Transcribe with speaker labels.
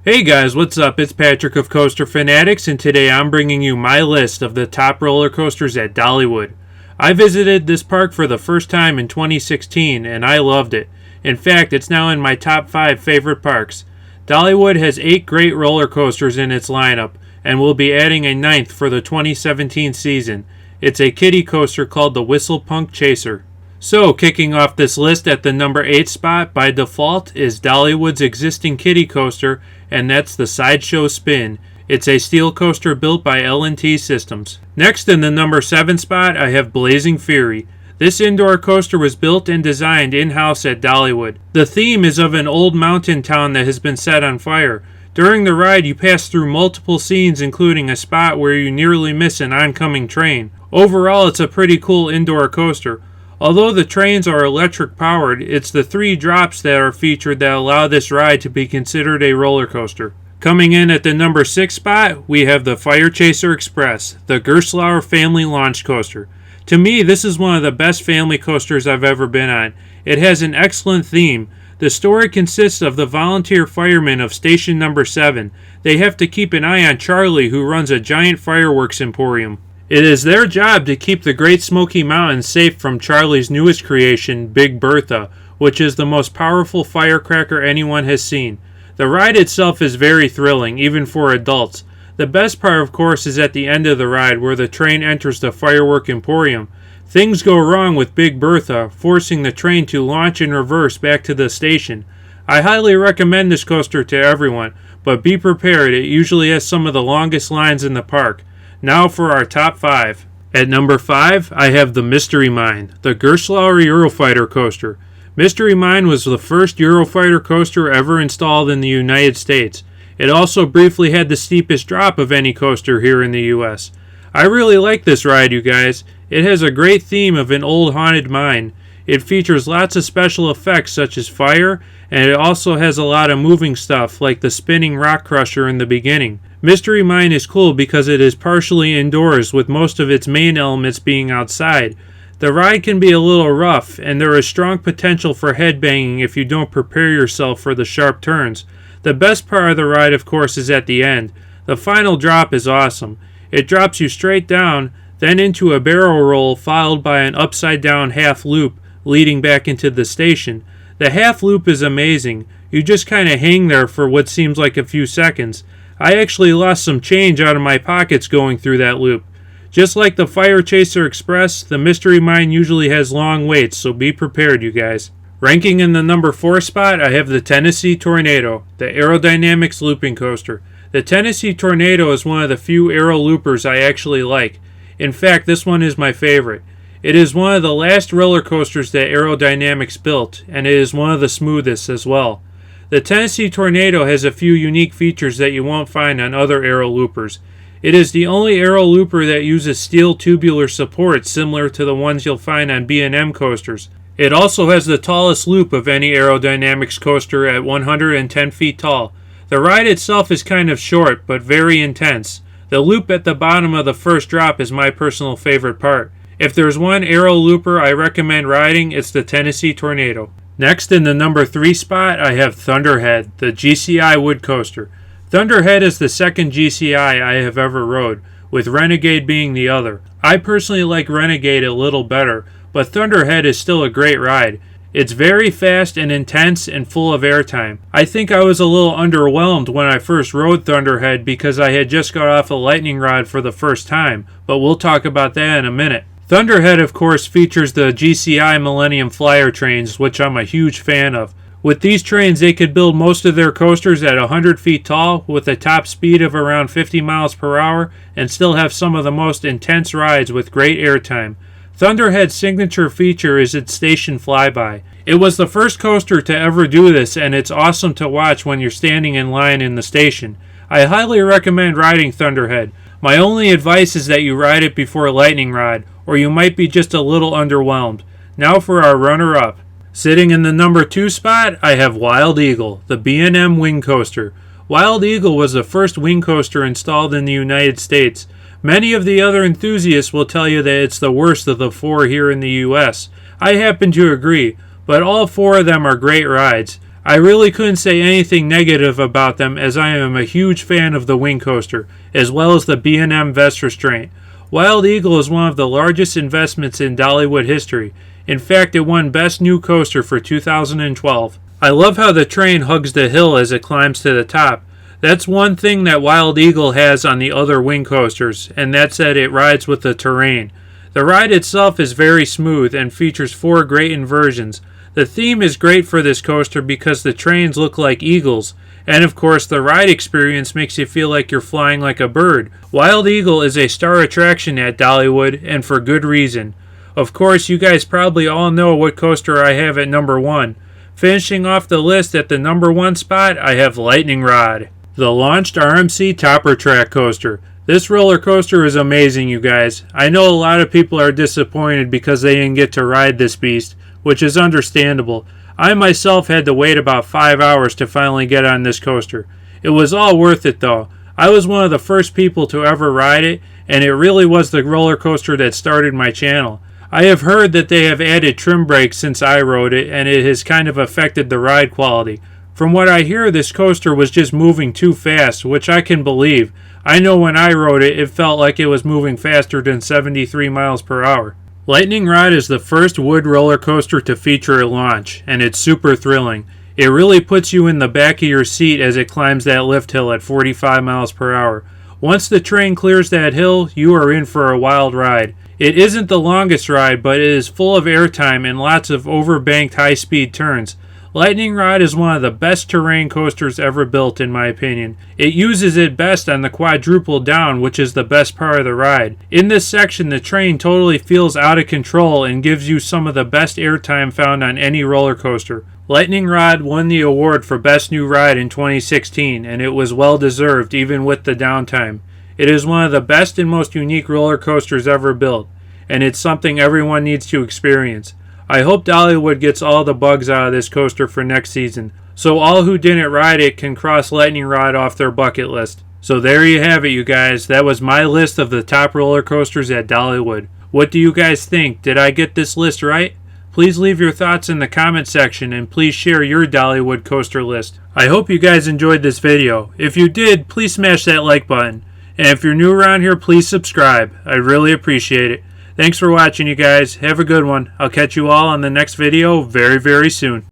Speaker 1: Hey guys, what's up? It's Patrick of CoasterFanatics, and today I'm bringing you my list of the top roller coasters at Dollywood. I visited this park for the first time in 2016, and I loved it. In fact, it's now in my top 5 favorite parks. Dollywood has 8 great roller coasters in its lineup, and will be adding a 9th for the 2017 season. It's a kiddie coaster called the Whistle Punk Chaser. So, kicking off this list at the number 8 spot by default is Dollywood's existing kiddie coaster, and that's the Sideshow Spin. It's a steel coaster built by L&T Systems. Next, in the number 7 spot, I have Blazing Fury. This indoor coaster was built and designed in-house at Dollywood. The theme is of an old mountain town that has been set on fire. During the ride, you pass through multiple scenes, including a spot where you nearly miss an oncoming train. Overall, it's a pretty cool indoor coaster. Although the trains are electric powered, it's the 3 drops that are featured that allow this ride to be considered a roller coaster. Coming in at the number 6 spot, we have the Fire Chaser Express, the Gerstlauer family launch coaster. To me, this is one of the best family coasters I've ever been on. It has an excellent theme. The story consists of the volunteer firemen of Station Number 7. They have to keep an eye on Charlie, who runs a giant fireworks emporium. It is their job to keep the Great Smoky Mountains safe from Charlie's newest creation, Big Bertha, which is the most powerful firecracker anyone has seen. The ride itself is very thrilling, even for adults. The best part, of course, is at the end of the ride, where the train enters the firework emporium. Things go wrong with Big Bertha, forcing the train to launch in reverse back to the station. I highly recommend this coaster to everyone, but be prepared, it usually has some of the longest lines in the park. Now for our top 5. At number 5, I have the Mystery Mine, the Gerstlauer Eurofighter coaster. Mystery Mine was the first Eurofighter coaster ever installed in the United States. It also briefly had the steepest drop of any coaster here in the US. I really like this ride, you guys. It has a great theme of an old haunted mine. It features lots of special effects such as fire, and it also has a lot of moving stuff like the spinning rock crusher in the beginning. Mystery Mine is cool because it is partially indoors, with most of its main elements being outside. The ride can be a little rough, and there is strong potential for headbanging if you don't prepare yourself for the sharp turns. The best part of the ride, of course, is at the end. The final drop is awesome. It drops you straight down, then into a barrel roll, followed by an upside-down half loop leading back into the station. The half loop is amazing. You just kind of hang there for what seems like a few seconds. I actually lost some change out of my pockets going through that loop. Just like the Fire Chaser Express, the Mystery Mine usually has long waits, so be prepared, you guys. Ranking in the number 4 spot, I have the Tennessee Tornado, the Aerodynamics looping coaster. The Tennessee Tornado is one of the few aero loopers I actually like. In fact, this one is my favorite. It is one of the last roller coasters that Aerodynamics built, and it is one of the smoothest as well. The Tennessee Tornado has a few unique features that you won't find on other aero loopers. It is the only aero looper that uses steel tubular support similar to the ones you'll find on B&M coasters. It also has the tallest loop of any Aerodynamics coaster at 110 feet tall. The ride itself is kind of short, but very intense. The loop at the bottom of the first drop is my personal favorite part. If there's one aero looper I recommend riding, it's the Tennessee Tornado. Next, in the number 3 spot, I have Thunderhead, the GCI wood coaster. Thunderhead is the second GCI I have ever rode, with Renegade being the other. I personally like Renegade a little better, but Thunderhead is still a great ride. It's very fast and intense and full of airtime. I think I was a little underwhelmed when I first rode Thunderhead because I had just got off a lightning rod for the first time, but we'll talk about that in a minute. Thunderhead, of course, features the GCI Millennium Flyer trains, which I'm a huge fan of. With these trains, they could build most of their coasters at 100 feet tall with a top speed of around 50 miles per hour and still have some of the most intense rides with great airtime. Thunderhead's signature feature is its station flyby. It was the first coaster to ever do this, and it's awesome to watch when you're standing in line in the station. I highly recommend riding Thunderhead. My only advice is that you ride it before Lightning Rod, or you might be just a little underwhelmed. Now for our runner-up. Sitting in the number 2 spot, I have Wild Eagle, the B&M wing coaster. Wild Eagle was the first wing coaster installed in the United States. Many of the other enthusiasts will tell you that it's the worst of the 4 here in the US. I happen to agree, but all 4 of them are great rides. I really couldn't say anything negative about them, as I am a huge fan of the wing coaster, as well as the B&M vest restraint. Wild Eagle is one of the largest investments in Dollywood history. In fact, it won Best New Coaster for 2012. I love how the train hugs the hill as it climbs to the top. That's one thing that Wild Eagle has on the other wing coasters, and that's that it rides with the terrain. The ride itself is very smooth and features 4 great inversions. The theme is great for this coaster because the trains look like eagles, and of course the ride experience makes you feel like you're flying like a bird. Wild Eagle is a star attraction at Dollywood, and for good reason. Of course, you guys probably all know what coaster I have at number 1. Finishing off the list at the number 1 spot, I have Lightning Rod, the launched RMC Topper Track coaster. This roller coaster is amazing, you guys. I know a lot of people are disappointed because they didn't get to ride this beast, which is understandable. I myself had to wait about 5 hours to finally get on this coaster. It was all worth it though. I was one of the first people to ever ride it, and it really was the roller coaster that started my channel. I have heard that they have added trim brakes since I rode it, and it has kind of affected the ride quality. From what I hear, this coaster was just moving too fast, which I can believe. I know when I rode it, it felt like it was moving faster than 73 miles per hour. Lightning Rod is the first wood roller coaster to feature a launch, and it's super thrilling. It really puts you in the back of your seat as it climbs that lift hill at 45 miles per hour. Once the train clears that hill, you are in for a wild ride. It isn't the longest ride, but it is full of airtime and lots of overbanked high-speed turns. Lightning Rod is one of the best terrain coasters ever built, in my opinion. It uses it best on the quadruple down, which is the best part of the ride. In this section, the train totally feels out of control and gives you some of the best airtime found on any roller coaster. Lightning Rod won the award for Best New Ride in 2016, and it was well deserved even with the downtime. It is one of the best and most unique roller coasters ever built, and it's something everyone needs to experience. I hope Dollywood gets all the bugs out of this coaster for next season, so all who didn't ride it can cross Lightning Rod off their bucket list. So there you have it, you guys. That was my list of the top roller coasters at Dollywood. What do you guys think? Did I get this list right? Please leave your thoughts in the comment section, and please share your Dollywood coaster list. I hope you guys enjoyed this video. If you did, please smash that like button. And if you're new around here, please subscribe. I really appreciate it. Thanks for watching, you guys. Have a good one. I'll catch you all on the next video very, very soon.